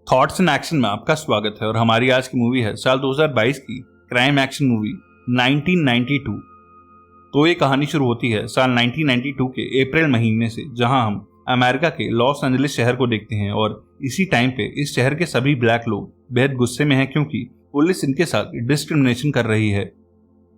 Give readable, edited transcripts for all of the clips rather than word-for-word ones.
Thoughts in action में आपका स्वागत है और हमारी आज की मूवी है साल 2022 की क्राइम एक्शन मूवी 1992। तो ये कहानी शुरू होती है साल 1992 के अप्रैल महीने से, जहां हम अमेरिका के लॉस एंजलिस शहर को देखते हैं। और इसी टाइम पे इस शहर के सभी ब्लैक लोग बेहद गुस्से में हैं क्योंकि पुलिस इनके साथ डिस्क्रिमिनेशन कर रही है।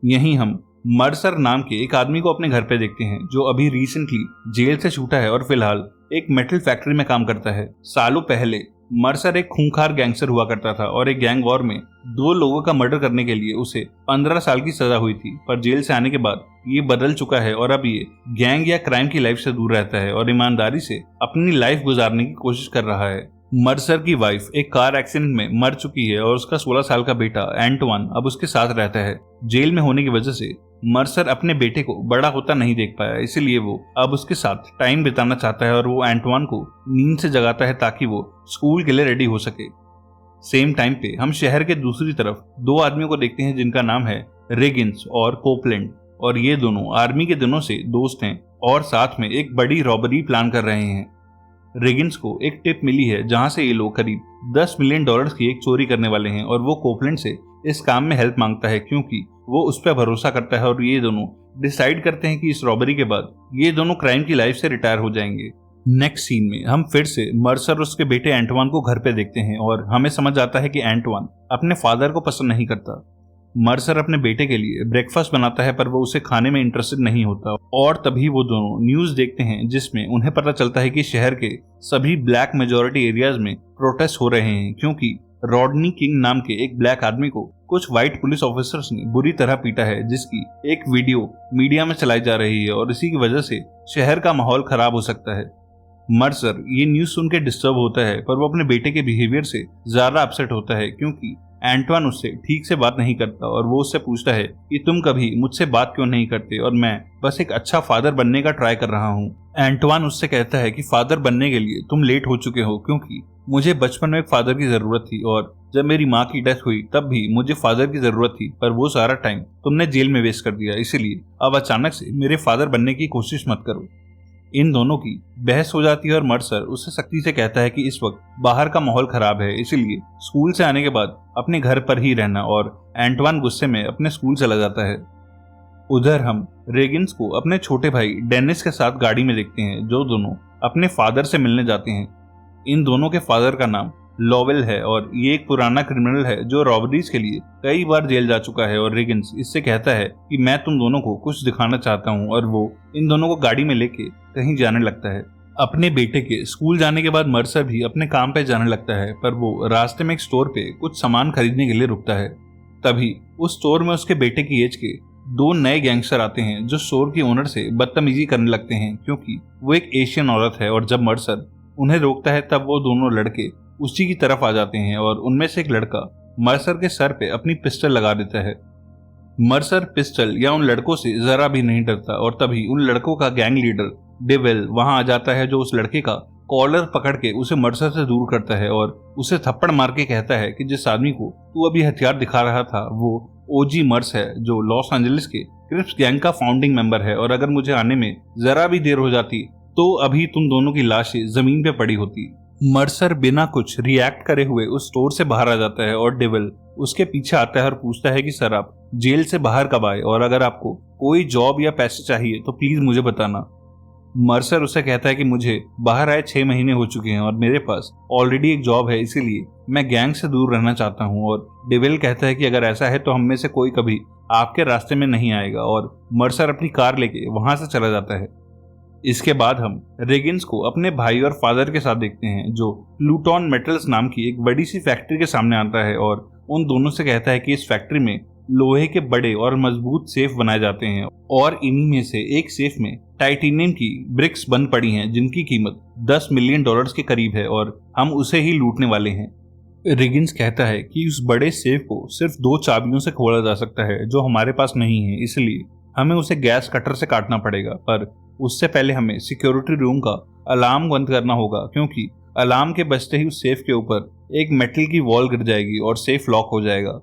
यहीं हम मर्सर नाम के एक आदमी को अपने घर पे देखते हैं जो अभी रिसेंटली जेल से छूटा है और फिलहाल एक मेटल फैक्ट्री में काम करता है। सालों पहले मर्सर एक खूंखार गैंगस्टर हुआ करता था और एक गैंग वॉर में 2 लोगों का मर्डर करने के लिए उसे 15 साल की सजा हुई थी। पर जेल से आने के बाद ये बदल चुका है और अब ये गैंग या क्राइम की लाइफ से दूर रहता है और ईमानदारी से अपनी लाइफ गुजारने की कोशिश कर रहा है। मर्सर की वाइफ एक कार एक्सीडेंट में मर चुकी है और उसका 16 साल का बेटा एंटवान अब उसके साथ रहता है। जेल में होने की वजह से मर्सर अपने बेटे को बड़ा होता नहीं देख पाया, इसलिए वो अब उसके साथ टाइम बिताना चाहता है और वो एंटवान को नींद से जगाता है ताकि वो स्कूल के लिए रेडी हो सके। सेम टाइम पे हम शहर के दूसरी तरफ 2 आदमियों को देखते हैं जिनका नाम है रेगिन्स और कोपलैंड, और ये दोनों आर्मी के दिनों से दोस्त हैं और साथ में एक बड़ी रॉबरी प्लान कर रहे हैं। रेगिन्स को एक टिप मिली है जहां से ये लोग करीब $10 मिलियन की एक चोरी करने वाले हैं और वो कोपलैंड से इस काम में हेल्प मांगता है क्योंकि वो उस पर भरोसा करता है। और ये दोनों डिसाइड करते हैं कि इस रॉबरी के बाद ये दोनों क्राइम की लाइफ से रिटायर हो जाएंगे। नेक्स्ट सीन में हम फिर से मर्सर और उसके बेटे एंटवान को घर पे देखते हैं और हमें समझ आता है कि एंटवान अपने फादर को पसंद नहीं करता। मर्सर अपने बेटे के लिए ब्रेकफास्ट बनाता है पर वो उसे खाने में इंटरेस्टेड नहीं होता और तभी वो दोनों न्यूज देखते हैं जिसमें उन्हें पता चलता है कि शहर के सभी ब्लैक मेजॉरिटी एरियाज में प्रोटेस्ट हो रहे हैं क्योंकि रॉडनी किंग नाम के एक ब्लैक आदमी को कुछ व्हाइट पुलिस ऑफिसर्स ने बुरी तरह पीटा है, जिसकी एक वीडियो मीडिया में चलाई जा रही है और इसी की वजह से शहर का माहौल खराब हो सकता है। मर्सर ये न्यूज सुन के डिस्टर्ब होता है पर वो अपने बेटे के बिहेवियर से ज्यादा अपसेट होता है क्योंकि एंटवान उससे ठीक से बात नहीं करता और वो उससे पूछता है कि तुम कभी मुझसे बात क्यों नहीं करते और मैं बस एक अच्छा फादर बनने का ट्राई कर रहा हूँ। एंटवान उससे कहता है कि फादर बनने के लिए तुम लेट हो चुके हो क्योंकि मुझे बचपन में एक फादर की जरूरत थी और जब मेरी माँ की डेथ हुई तब भी मुझे फादर की जरूरत थी, पर वो सारा टाइम तुमने जेल में वेस्ट कर दिया, इसलिए अब अचानक से मेरे फादर बनने की कोशिश मत करो। इन दोनों की बहस हो जाती है और मर्सर उससे सख्ती से कहता है कि इस वक्त बाहर का माहौल खराब है, इसीलिए स्कूल से आने के बाद अपने घर पर ही रहना, और एंटवान गुस्से में अपने स्कूल चला जाता है। उधर हम रेगिन्स को अपने छोटे भाई डेनिस के साथ गाड़ी में देखते हैं जो दोनों अपने फादर से मिलने जाते हैं। इन दोनों के फादर का नाम लॉवेल है और ये एक पुराना क्रिमिनल है जो रॉबरीज के लिए कई बार जेल जा चुका है। और रेगिन्स इससे कहता है कि मैं तुम दोनों को कुछ दिखाना चाहता हूँ और वो इन दोनों को गाड़ी में लेके कहीं जाने लगता है। अपने बेटे के स्कूल जाने के बाद मर्सर भी अपने काम पे जाने लगता है पर वो रास्ते में एक स्टोर पे कुछ सामान खरीदने के लिए रुकता है। तभी उस स्टोर में उसके बेटे की एज के 2 नए गैंगस्टर आते हैं जो स्टोर के ओनर से बदतमीजी करने लगते हैं क्योंकि वो एक एशियन औरत है। और जब मर्सर उन्हें रोकता है तब वो दोनों लड़के उसी की तरफ आ जाते हैं और उनमें से एक लड़का मर्सर के सर पे अपनी पिस्टल लगा देता है। मर्सर पिस्टल या उन लड़कों से जरा भी नहीं डरता और तभी उन लड़कों का गैंग लीडर डेविल वहां आ जाता है जो उस लड़के का कॉलर पकड़ के उसे मर्सर से दूर करता है और उसे थप्पड़ मार के कहता है कि जिस आदमी को तू अभी हथियार दिखा रहा था वो ओजी मर्स है जो लॉस एंजलिस के क्रिप्स गैंग का फाउंडिंग मेंबर है, और अगर मुझे आने में जरा भी देर हो जाती तो अभी तुम दोनों की लाशें जमीन पे पड़ी होती। मर्सर बिना कुछ रिएक्ट करे हुए उस स्टोर से बाहर आ जाता है और डेविल उसके पीछे आता है और पूछता है कि सर आप जेल से बाहर कब आए और अगर आपको कोई जॉब या पैसे चाहिए तो प्लीज मुझे बताना। मर्सर उसे कहता है कि मुझे बाहर आए 6 महीने हो चुके हैं और मेरे पास ऑलरेडी एक जॉब है, इसीलिए मैं गैंग से दूर रहना चाहता हूँ। और डेविल कहता है कि अगर ऐसा है तो हम में से कोई कभी आपके रास्ते में नहीं आएगा, और मर्सर अपनी कार लेके वहां से चला जाता है। इसके बाद हम रेगिन्स को अपने भाई और फादर के साथ देखते हैं जो प्लूटॉन मेटल्स नाम की एक बड़ी सी फैक्ट्री के सामने आता है और उन दोनों से कहता है कि इस फैक्ट्री में लोहे के बड़े और मजबूत सेफ बनाए जाते हैं और इन्हीं में से एक सेफ में टाइटेनियम की ब्रिक्स बंद पड़ी हैं जिनकी कीमत $10 मिलियन के करीब है और हम उसे ही लूटने वाले हैं। रेगिन्स कहता है कि उस बड़े सेफ को सिर्फ 2 चाबियों से खोला जा सकता है जो हमारे पास नहीं है, इसलिए हमें उसे गैस कटर से काटना पड़ेगा, पर उससे पहले हमें सिक्योरिटी रूम का अलार्म बंद करना होगा क्योंकि अलार्म के बजते ही उस सेफ के ऊपर एक मेटल की वॉल गिर जाएगी और सेफ लॉक हो जाएगा।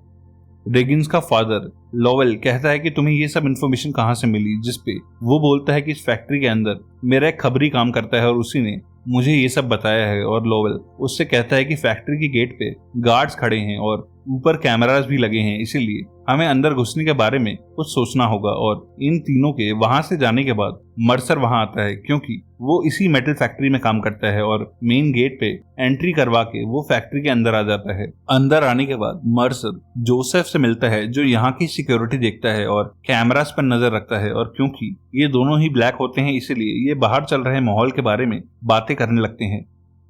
रेगिन्स का फादर लॉवेल कहता है कि तुम्हें ये सब इन्फॉर्मेशन कहाँ से मिली, जिसपे वो बोलता है कि इस फैक्ट्री के अंदर मेरा एक खबरी काम करता है और उसी ने मुझे ये सब बताया है। और लोवेल उससे कहता है कि फैक्ट्री की गेट पे गार्ड्स खड़े हैं और ऊपर कैमरास भी लगे हैं, इसीलिए हमें अंदर घुसने के बारे में कुछ सोचना होगा। और इन तीनों के वहां से जाने के बाद मर्सर वहां आता है, क्योंकि वो इसी मेटल फैक्ट्री में काम करता है और मेन गेट पे एंट्री करवा के वो फैक्ट्री के अंदर आ जाता है। अंदर आने के बाद मर्सर जोसेफ से मिलता है, जो यहाँ की सिक्योरिटी देखता है और कैमरास पर नजर रखता है। और क्योंकि ये दोनों ही ब्लैक होते हैं, इसीलिए ये बाहर चल रहे माहौल के बारे में बातें करने लगते हैं।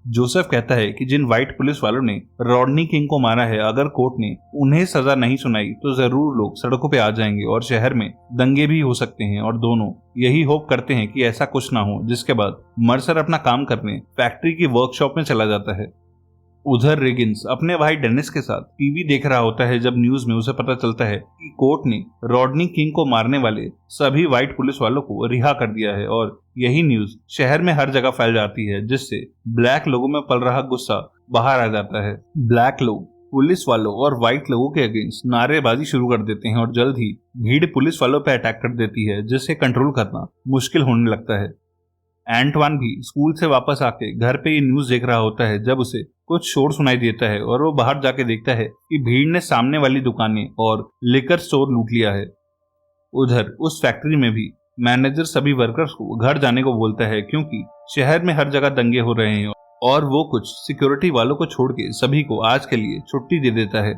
जोसेफ कहता है कि जिन व्हाइट पुलिस वालों ने रॉडनी किंग को मारा है, अगर कोर्ट ने उन्हें सजा नहीं सुनाई तो जरूर लोग सड़कों पे आ जाएंगे और शहर में दंगे भी हो सकते हैं। और दोनों यही होप करते हैं कि ऐसा कुछ ना हो। जिसके बाद मर्सर अपना काम करने फैक्ट्री की वर्कशॉप में चला जाता है। उधर रेगिन्स अपने भाई डेनिस के साथ टीवी देख रहा होता है जब न्यूज में उसे पता चलता है कि कोर्ट ने रॉडनी किंग को मारने वाले सभी व्हाइट पुलिस वालों को रिहा कर दिया है। और यही न्यूज शहर में हर जगह फैल जाती है, जिससे ब्लैक लोगों में पल रहा गुस्सा बाहर आ जाता है। ब्लैक लोग पुलिस वालों और व्हाइट लोगों के अगेंस्ट नारेबाजी शुरू कर देते हैं और जल्द ही भीड़ पुलिस वालों पर अटैक कर देती है, जिसे कंट्रोल करना मुश्किल होने लगता है। एंटवान भी स्कूल से वापस आके घर पे ये न्यूज देख रहा होता है जब उसे कुछ शोर सुनाई देता है और वो बाहर जाके देखता है कि भीड़ ने सामने वाली दुकानें और लिकर स्टोर लूट लिया है। उधर उस फैक्ट्री में भी मैनेजर सभी वर्कर्स को घर जाने को बोलता है, क्योंकि शहर में हर जगह दंगे हो रहे हैं और वो कुछ सिक्योरिटी वालों को छोड़ के सभी को आज के लिए छुट्टी दे देता है।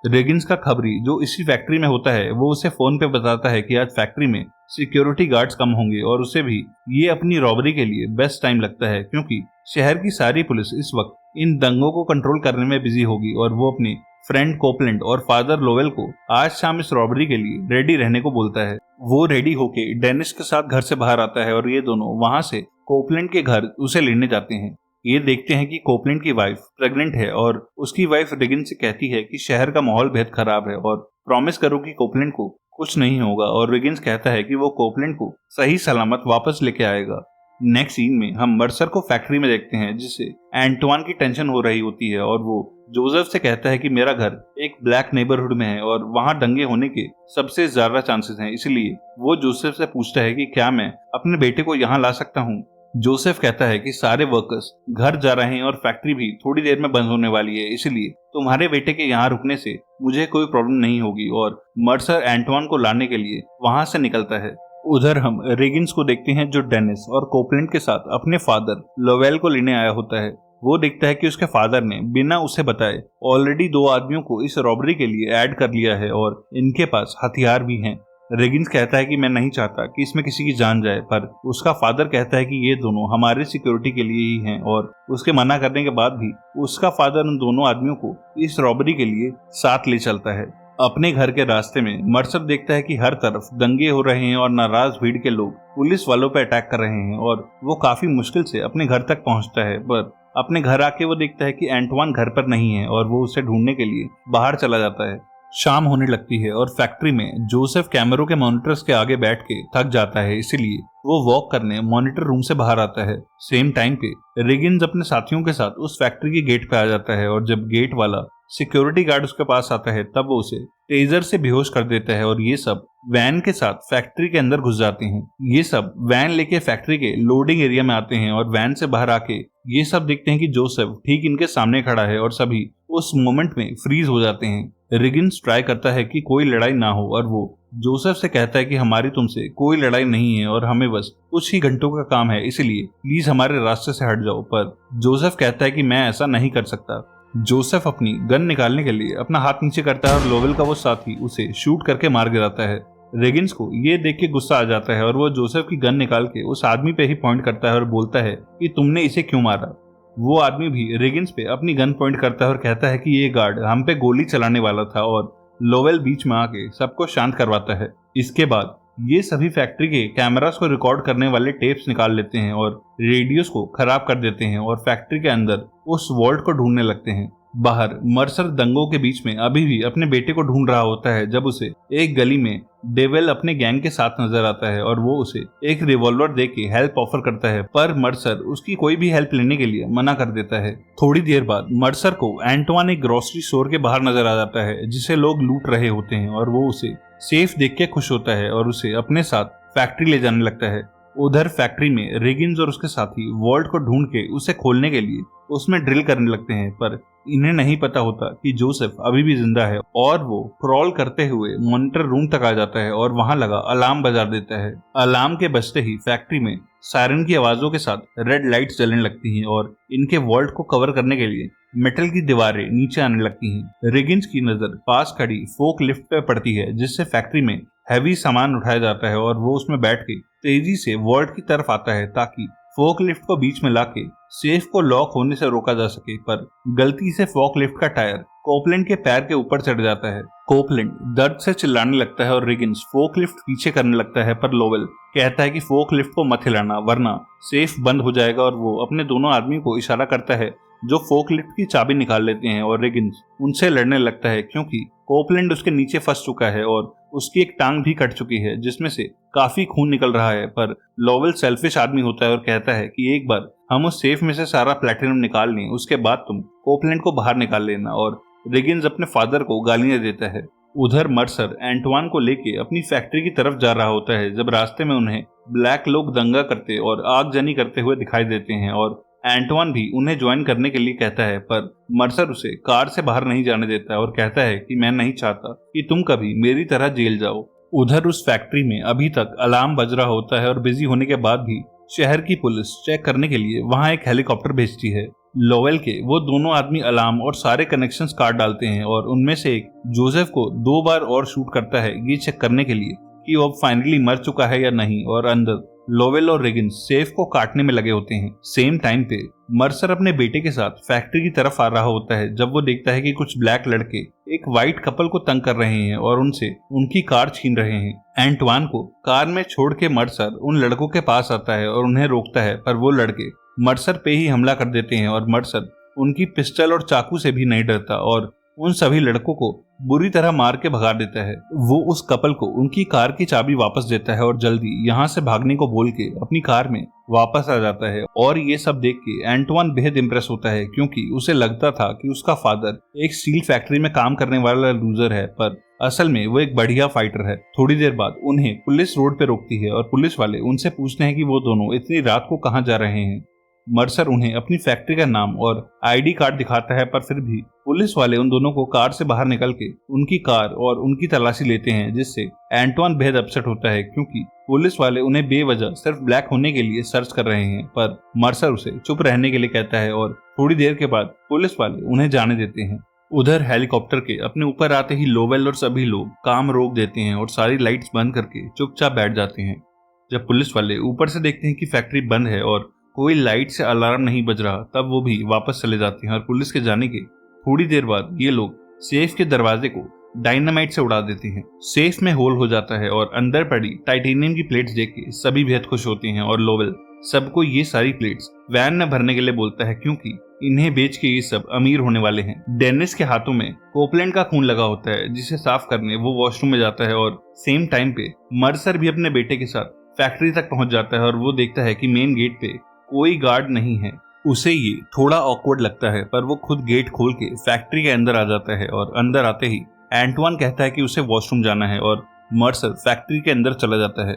रेगिन्स का खबरी जो इसी फैक्ट्री में होता है, वो उसे फोन पे बताता है कि आज फैक्ट्री में सिक्योरिटी गार्ड्स कम होंगे और उसे भी ये अपनी रॉबरी के लिए बेस्ट टाइम लगता है, क्योंकि शहर की सारी पुलिस इस वक्त इन दंगों को कंट्रोल करने में बिजी होगी। और वो अपने फ्रेंड कोपलैंड और फादर लोवेल को आज शाम इस रॉबरी के लिए रेडी रहने को बोलता है। वो रेडी होके डेनिस के साथ घर से बाहर आता है और ये दोनों वहां से कोपलैंड के घर उसे लेने जाते हैं। ये देखते हैं कि कोपलैंड की वाइफ प्रेग्नेंट है और उसकी वाइफ रेगिन से कहती है कि शहर का माहौल बेहद खराब है और प्रॉमिस करो कि कोपलैंड को कुछ नहीं होगा। और रेगिन्स कहता है कि वो कोपलैंड को सही सलामत वापस लेके आएगा। नेक्स्ट सीन में हम मर्सर को फैक्ट्री में देखते हैं, जिससे एंटवान की टेंशन हो रही होती है और वो जोसेफ से कहता है कि मेरा घर एक ब्लैक नेबरहुड में है और वहां दंगे होने के सबसे ज्यादा चांसेस हैं, इसलिए वो जोसेफ से पूछता है कि क्या मैं अपने बेटे को यहाँ ला सकता हूँ। जोसेफ कहता है कि सारे वर्कर्स घर जा रहे हैं और फैक्ट्री भी थोड़ी देर में बंद होने वाली है, इसलिए तुम्हारे बेटे के यहाँ रुकने से मुझे कोई प्रॉब्लम नहीं होगी। और मर्सर एंटवान को लाने के लिए वहां से निकलता है। उधर हम रेगिन्स को देखते हैं जो डेनिस और कोपलैंड के साथ अपने फादर लोवेल को लेने आया होता है। वो देखता है कि उसके फादर ने बिना उसे बताए ऑलरेडी 2 आदमियों को इस रॉबरी के लिए ऐड कर लिया है और इनके पास हथियार भी हैं। रेगिन्स कहता है कि मैं नहीं चाहता कि इसमें किसी की जान जाए, पर उसका फादर कहता है कि ये दोनों हमारे सिक्योरिटी के लिए ही हैं। और उसके मना करने के बाद भी उसका फादर उन दोनों आदमियों को इस रॉबरी के लिए साथ ले चलता है। अपने घर के रास्ते में मर्सर देखता है कि हर तरफ दंगे हो रहे हैं और नाराज भीड़ के लोग पुलिस वालों पर अटैक कर रहे हैं और वो काफी मुश्किल से अपने घर तक पहुंचता है। पर अपने घर आके वो देखता है कि एंटवान घर पर नहीं है और वो उसे ढूंढने के लिए बाहर चला जाता है। शाम होने लगती है और फैक्ट्री में जोसेफ कैमरों के मॉनिटर्स के आगे बैठ के थक जाता है, इसलिए वो वॉक करने मॉनिटर रूम से बाहर आता है। सेम टाइम पे रेगिन्स अपने साथियों के साथ उस फैक्ट्री के गेट पे आ जाता है और जब गेट वाला सिक्योरिटी गार्ड उसके पास आता है तब वो उसे टेजर से बेहोश कर देता है और ये सब वैन के साथ फैक्ट्री के अंदर घुस जाते हैं। ये सब वैन लेके फैक्ट्री के लोडिंग एरिया में आते हैं और वैन से बाहर आके ये सब देखते हैं कि जोसेफ ठीक इनके सामने खड़ा है और सभी उस मोमेंट में फ्रीज हो जाते हैं। रेगिन्स ट्राई करता है कि कोई लड़ाई ना हो और वो जोसेफ से कहता है कि हमारी तुमसे कोई लड़ाई नहीं है और हमें बस कुछ ही घंटों का काम है, इसलिए प्लीज हमारे रास्ते से हट जाओ। पर जोसेफ कहता है कि मैं ऐसा नहीं कर सकता। जोसेफ अपनी गन निकालने के लिए अपना हाथ नीचे करता है और लोवेल का वो साथी उसे शूट करके मार गिराता है। रेगिन्स को ये देख के गुस्सा आ जाता है और वो जोसेफ की गन निकाल के उस आदमी पे ही पॉइंट करता है और बोलता है कि तुमने इसे क्यों मारा। वो आदमी भी रेगिन्स पे अपनी गन पॉइंट करता है और कहता है कि ये गार्ड हम पे गोली चलाने वाला था और लोवेल बीच में आके सबको शांत करवाता है। इसके बाद ये सभी फैक्ट्री के कैमरास को रिकॉर्ड करने वाले टेप्स निकाल लेते हैं और रेडियोस को खराब कर देते हैं और फैक्ट्री के अंदर उस वॉल्ट को ढूंढने लगते हैं। बाहर मर्सर दंगों के बीच में अभी भी अपने बेटे को ढूंढ रहा होता है जब उसे एक गली में डेविल अपने गैंग के साथ नजर आता है और वो उसे एक रिवॉल्वर दे के हेल्प ऑफर करता है, पर मर्सर उसकी कोई भी हेल्प लेने के लिए मना कर देता है। थोड़ी देर बाद मर्सर को एंटवान एक ग्रोसरी स्टोर के बाहर नजर आ जाता है जिसे लोग लूट रहे होते हैं और वो उसे सेफ देख के खुश होता है और उसे अपने साथ फैक्ट्री ले जाने लगता है। उधर फैक्ट्री में रेगिन्स और उसके साथी वॉल्ट को ढूंढ के उसे खोलने के लिए उसमें ड्रिल करने लगते हैं, पर इन्हें नहीं पता होता कि जोसेफ अभी भी जिंदा है और वो क्रॉल करते हुए मॉनिटर रूम तक आ जाता है और वहां लगा अलार्म बजा देता है। अलार्म के बजते ही फैक्ट्री में सायरन की आवाजों के साथ रेड लाइट्स जलने लगती हैं और इनके वॉल्ट को कवर करने के लिए मेटल की दीवारें नीचे आने लगती हैं। रेगिन्स की नजर पास खड़ी फोक लिफ्ट पे पड़ती है जिससे फैक्ट्री में हैवी सामान उठाया जाता है और वो उसमें बैठ के तेजी से वॉल्ट की तरफ आता है ताकि फोक लिफ्ट को बीच में लाके सेफ को लॉक होने से रोका जा सके, पर गलती से फोक लिफ्ट का टायर कोपलैंड के पैर के ऊपर चढ़ जाता है। कोपलैंड दर्द से चिल्लाने लगता है और रेगिन्स फोक लिफ्ट पीछे करने लगता है, पर लोवेल कहता है कि फोक लिफ्ट को मत हिलाना वरना सेफ बंद हो जाएगा और वो अपने दोनों आदमी को इशारा करता है जो फोक लिफ्ट की चाबी निकाल लेते हैं और रेगिन्स उनसे लड़ने लगता है क्योंकि कोपलैंड उसके नीचे फंस चुका है और उसकी एक टांग भी कट चुकी है जिसमें से काफी खून निकल रहा है। पर लोवेल सेल्फिश आदमी होता है और कहता है कि एक बार हम उस सेफ में से सारा प्लेटिनम निकाल लें उसके बाद तुम कोपलैंड को बाहर निकाल लेना, और रेगिन्स अपने फादर को गालियां देता है। उधर मर्सर एंटवान को लेके अपनी फैक्ट्री की तरफ जा रहा होता है जब रास्ते में उन्हें ब्लैक लोग दंगा करते और आगजनी करते हुए दिखाई देते हैं और एंटवान भी उन्हें ज्वाइन करने के लिए कहता है, पर मर्सर उसे कार से बाहर नहीं जाने देता और कहता है कि मैं नहीं चाहता कि तुम कभी मेरी तरह जेल जाओ। उधर उस फैक्ट्री में अभी तक अलार्म बज रहा होता है और बिजी होने के बाद भी शहर की पुलिस चेक करने के लिए वहां एक हेलीकॉप्टर भेजती है। लोवेल के वो दोनों आदमी अलार्म और सारे कनेक्शंस काट डालते हैं और उनमें से एक जोसेफ को 2 बार और शूट करता है ये चेक करने के लिए कि वो अब फाइनली मर चुका है या नहीं, और अंदर लोवेल और रेगिन्स सेफ को काटने में लगे होते हैं। सेम टाइम पे मर्सर अपने बेटे के साथ फैक्ट्री की तरफ आ रहा होता है जब वो देखता है कि कुछ ब्लैक लड़के एक वाइट कपल को तंग कर रहे हैं और उनसे उनकी कार छीन रहे हैं। एंटवान को कार में छोड़ के मर्सर उन लड़कों के पास आता है और उन्हें रोकता है, पर वो लड़के मर्सर पे ही हमला कर देते हैं और मर्सर उनकी पिस्टल और चाकू से भी नहीं डरता और उन सभी लड़कों को बुरी तरह मार के भगा देता है। वो उस कपल को उनकी कार की चाबी वापस देता है और जल्दी यहाँ से भागने को बोल के अपनी कार में वापस आ जाता है। और ये सब देख के एंटवान बेहद इम्प्रेस होता है क्योंकि उसे लगता था कि उसका फादर एक स्टील फैक्ट्री में काम करने वाला लूजर है, पर असल में वो एक बढ़िया फाइटर है। थोड़ी देर बाद उन्हें पुलिस रोड पे रोकती है और पुलिस वाले उनसे पूछते हैं कि वो दोनों इतनी रात को कहाँ जा रहे हैं। मर्सर उन्हें अपनी फैक्ट्री का नाम और आईडी कार्ड दिखाता है, पर फिर भी पुलिस वाले उन दोनों को कार से बाहर निकल के उनकी कार और उनकी तलाशी लेते हैं, जिससे एंटवान बेहद अपसेट होता है क्योंकि पुलिस वाले उन्हें बेवजह सिर्फ ब्लैक होने के लिए सर्च कर रहे हैं। पर मर्सर उसे चुप रहने के लिए कहता है और थोड़ी देर के बाद पुलिस वाले उन्हें जाने देते हैं। उधर हेलीकॉप्टर के अपने ऊपर आते ही लोवेल और सभी लोग काम रोक देते हैं और सारी लाइट्स बंद करके चुपचाप बैठ जाते हैं। जब पुलिस वाले ऊपर से देखते हैं कि फैक्ट्री बंद है और कोई लाइट से अलार्म नहीं बज रहा, तब वो भी वापस चले जाते हैं और पुलिस के जाने के थोड़ी देर बाद ये लोग सेफ के दरवाजे को डायनामाइट से उड़ा देते हैं। सेफ में होल हो जाता है और अंदर पड़ी टाइटेनियम की प्लेट्स देख के सभी बेहद खुश होते हैं और लोवेल सबको ये सारी प्लेट्स वैन में भरने के लिए बोलता है क्योंकि इन्हें बेच के ये सब अमीर होने वाले हैं। डेनिस के हाथों में कोपलैंड का खून लगा होता है जिसे साफ करने वो वॉशरूम में जाता है और सेम टाइम पे मर्सर भी अपने बेटे के साथ फैक्ट्री तक पहुंच जाता है और वो देखता है कि मेन गेट पे कोई गार्ड नहीं है। उसे ये थोड़ा ऑकवर्ड लगता है, पर वो खुद गेट खोल के फैक्ट्री के अंदर आ जाता है और अंदर आते ही एंटवान कहता है कि उसे वॉशरूम जाना है और मर्सर फैक्ट्री के अंदर चला जाता है।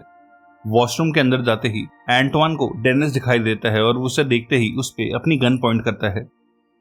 वॉशरूम के अंदर जाते ही एंटवान को डेनिस दिखाई देता है और उसे देखते ही उस पे अपनी गन पॉइंट करता है।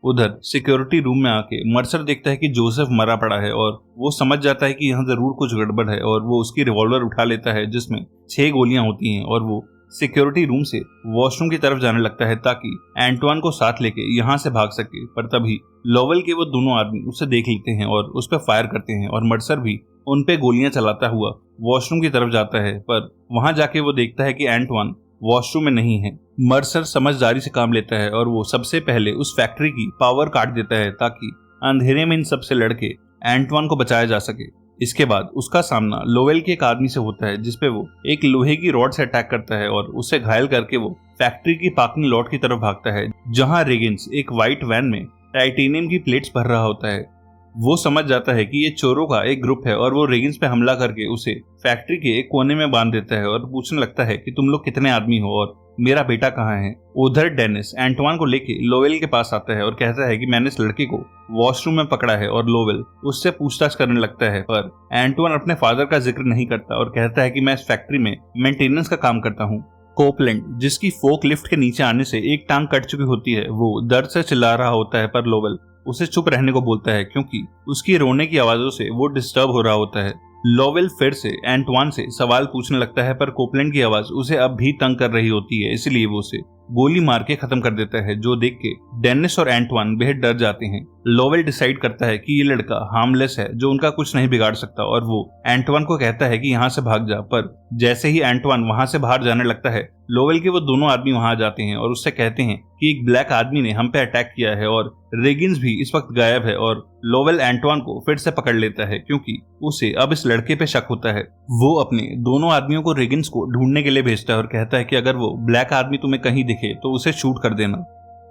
उधर सिक्योरिटी रूम में आके मर्सर देखता है कि जोसेफ मरा पड़ा है और वो समझ जाता है कि यहाँ जरूर कुछ गड़बड़ है और वो उसकी रिवॉल्वर उठा लेता है जिसमें 6 गोलियां होती हैं और वो सिक्योरिटी रूम से वॉशरूम की तरफ जाने लगता है ताकि एंटवान को साथ लेके यहाँ से भाग सके। पर तभी लोवेल के वो दोनों आदमी उसे देख लेते हैं और उस पर फायर करते हैं और मर्सर भी उन पे गोलियां चलाता हुआ वॉशरूम की तरफ जाता है, पर वहां जाके वो देखता है कि एंटवान वॉशरूम में नहीं है। मर्सर समझदारी से काम लेता है और वो सबसे पहले उस फैक्ट्री की पावर काट देता है ताकि अंधेरे में इन सबसे लड़के एंटवान को बचाया जा सके। इसके बाद उसका सामना लोवेल के एक आदमी से होता है जिसपे वो एक लोहे की रॉड से अटैक करता है और उसे घायल करके वो फैक्ट्री की पार्किंग लॉट की तरफ भागता है जहां रेगिन्स एक व्हाइट वैन में टाइटेनियम की प्लेट्स भर रहा होता है। वो समझ जाता है कि ये चोरों का एक ग्रुप है और वो रेगिन्स पे हमला करके उसे फैक्ट्री के एक कोने में बांध देता है और पूछने लगता है कि तुम लोग कितने आदमी हो और मेरा बेटा कहाँ है। उधर डेनिस एंटवान को लेके लोवेल के पास आता है और कहता है कि मैंने इस लड़के को वॉशरूम में पकड़ा है और लोवेल उससे पूछताछ करने लगता है, पर एंटवान अपने फादर का जिक्र नहीं करता और कहता है कि मैं इस फैक्ट्री में मेंटेनेंस का काम करता हूँ। कोपलैंड, जिसकी फोक लिफ्ट के नीचे आने से एक टांग कट चुकी होती है, वो दर्द से चिल्ला रहा होता है, पर लोवेल उसे चुप रहने को बोलता है क्योंकि उसकी रोने की आवाजों से वो डिस्टर्ब हो रहा होता है। लोवेल फिर से एंटवान से सवाल पूछने लगता है, पर कोपलैंड की आवाज उसे अब भी तंग कर रही होती है, इसलिए वो उसे गोली मार के खत्म कर देता है, जो देख के डेनिस और एंटवान बेहद डर जाते हैं। लोवेल डिसाइड करता है कि ये लड़का हार्मलेस है, जो उनका कुछ नहीं बिगाड़ सकता, और वो एंटवान को कहता है कि यहाँ से भाग जा। पर जैसे ही एंटवान वहां से बाहर जाने लगता है, लोवेल के वो दोनों आदमी वहां आ जाते हैं और उससे कहते हैं कि एक ब्लैक आदमी ने हम पे अटैक किया है और रेगिन्स भी इस वक्त गायब है। और लोवेल एंटवान को फिर से पकड़ लेता है क्योंकि उसे अब इस लड़के पे शक होता है। वो अपने दोनों आदमियों को रेगिन्स को ढूंढने के लिए भेजता है और कहता है कि अगर वो ब्लैक आदमी तुम्हें कहीं दिखे तो उसे शूट कर देना।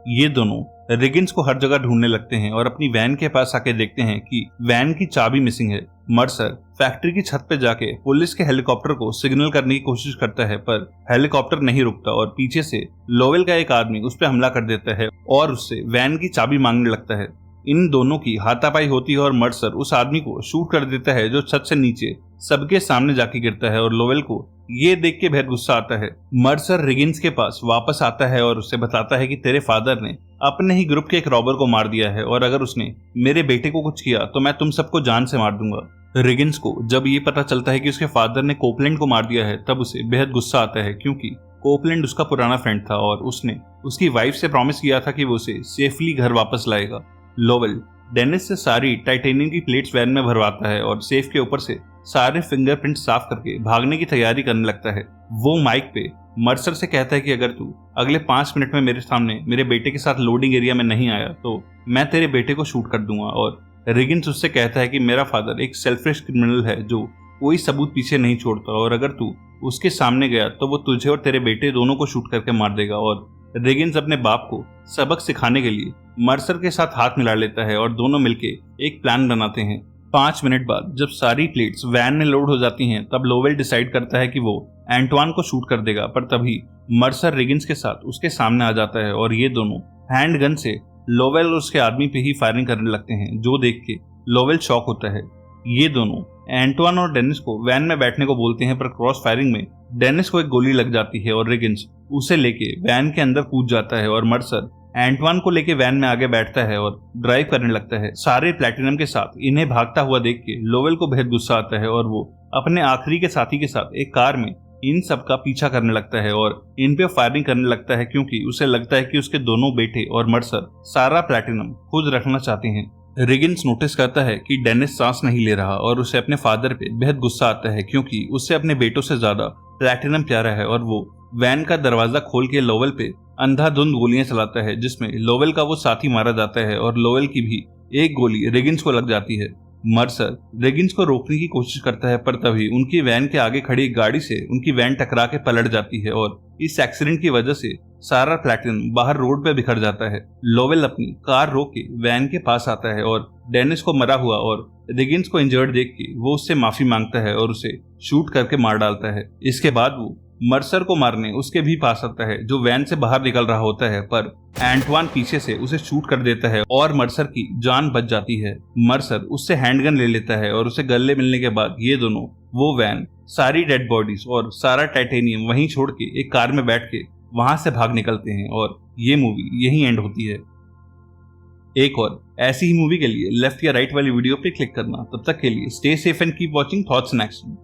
ये दोनों रेगिन्स को हर जगह ढूंढने लगते हैं और अपनी वैन के पास आके देखते हैं कि वैन की चाबी मिसिंग है। मर्सर फैक्ट्री की छत पे जाके पुलिस के हेलीकॉप्टर को सिग्नल करने की कोशिश करता है, पर हेलीकॉप्टर नहीं रुकता और पीछे से लोवेल का एक आदमी उस पर हमला कर देता है और उससे वैन की चाबी मांगने लगता है। इन दोनों की हाथापाई होती है और मर्सर उस आदमी को शूट कर देता है, जो छत से नीचे सबके सामने जाके गिरता है और लोवेल को ये देख के बेहद गुस्सा आता है। मर्सर रेगिन्स के पास वापस आता है और उसे बताता है कि तेरे फादर ने अपने ही ग्रुप के एक रॉबर को मार दिया है और अगर उसने मेरे बेटे को कुछ किया तो मैं तुम सबको जान से मार दूंगा। रेगिन्स को जब ये पता चलता है कि उसके फादर ने कोपलैंड को मार दिया है, तब उसे बेहद गुस्सा आता है क्योंकि कोपलैंड उसका पुराना फ्रेंड था और उसने उसकी वाइफ से प्रॉमिस किया था कि वो उसे सेफली घर वापस लाएगा। लोवेल डेनिस से सारी टाइटेनियम की प्लेट्स वैन में भरवाता है और सेफ के ऊपर से सारे फिंगरप्रिंट साफ करके भागने की तैयारी करने लगता है। वो माइक पे मर्सर से कहता है कि अगर तू अगले 5 मिनट में मेरे सामने मेरे बेटे के साथ लोडिंग एरिया में नहीं आया तो मैं तेरे बेटे को शूट कर दूंगा। और रेगिन्स उससे कहता है कि मेरा फादर एक सेल्फिश क्रिमिनल है जो कोई सबूत पीछे नहीं छोड़ता और अगर तू उसके सामने गया तो वो तुझे और तेरे बेटे दोनों को शूट करके मार देगा। और रेगिन्स अपने बाप को सबक सिखाने के लिए मर्सर के साथ हाथ मिला लेता है और दोनों मिलके एक प्लान बनाते हैं। 5 मिनट बाद जब सारी प्लेट्स वैन में लोड हो जाती हैं, तब लोवेल डिसाइड करता है कि वो एंटवान को शूट कर देगा, पर तभी मर्सर रेगिन्स के साथ उसके सामने आ जाता है और ये दोनों हैंड गन से लोवेल और उसके आदमी पे ही फायरिंग करने लगते हैं, जो देख के लोवेल शॉक होता है। ये दोनों एंटवान और डेनिस को वैन में बैठने को बोलते हैं, पर क्रॉस फायरिंग में डेनिस को एक गोली लग जाती है और रेगिन्स उसे लेके वैन के अंदर कूद जाता है और मर्सर एंटवान को लेके वैन में आगे बैठता है और ड्राइव करने लगता है। सारे प्लैटिनम के साथ इन्हें भागता हुआ देख के लोवेल को बेहद गुस्सा आता है और वो अपने आखिरी के साथी के साथ एक कार में इन सब का पीछा करने लगता है और इन पे फायरिंग करने लगता है क्योंकि उसे लगता है कि उसके दोनों बेटे और मर्सर सारा प्लैटिनम खुद रखना चाहते हैं। रेगिन्स नोटिस करता है कि डेनिस सांस नहीं ले रहा और उसे अपने फादर पे बेहद गुस्सा आता है क्योंकि उससे अपने बेटों से ज्यादा प्लैटिनम प्यारा है और वो वैन का दरवाजा खोल के लोवेल पे अंधाधुंध गोलियां चलाता है, जिसमें लोवेल का वो साथी मारा जाता है और लोवेल की भी एक गोली रेगिन्स को लग जाती है। मर्सर रेगिन्स को रोकने की कोशिश करता है, पर तभी उनकी वैन के आगे खड़ी एक गाड़ी से उनकी वैन टकरा के पलट जाती है और इस एक्सीडेंट की वजह से सारा प्लैटिनम बाहर रोड पे बिखर जाता है। लोवेल अपनी कार रोक के वैन के पास आता है और डेनिस को मरा हुआ और रेगिन्स को इंजर्ड देख के वो उससे माफी मांगता है और उसे शूट करके मार डालता है। इसके बाद वो मर्सर को मारने उसके भी पास आता है, जो वैन से बाहर निकल रहा होता है, पर एंटवान पीछे से उसे शूट कर देता है और मर्सर की जान बच जाती है। मर्सर उससे हैंडगन ले लेता है और उसे गले मिलने के बाद ये दोनों वो वैन, सारी डेड बॉडीज और सारा टाइटेनियम वहीं छोड़ के एक कार में बैठ के वहां से भाग निकलते हैं और ये मूवी यहीं एंड होती है। एक और ऐसी ही मूवी के लिए लेफ्ट या राइट वाली वीडियो पे क्लिक करना। तब तक के लिए stay safe and keep watching thoughts and action.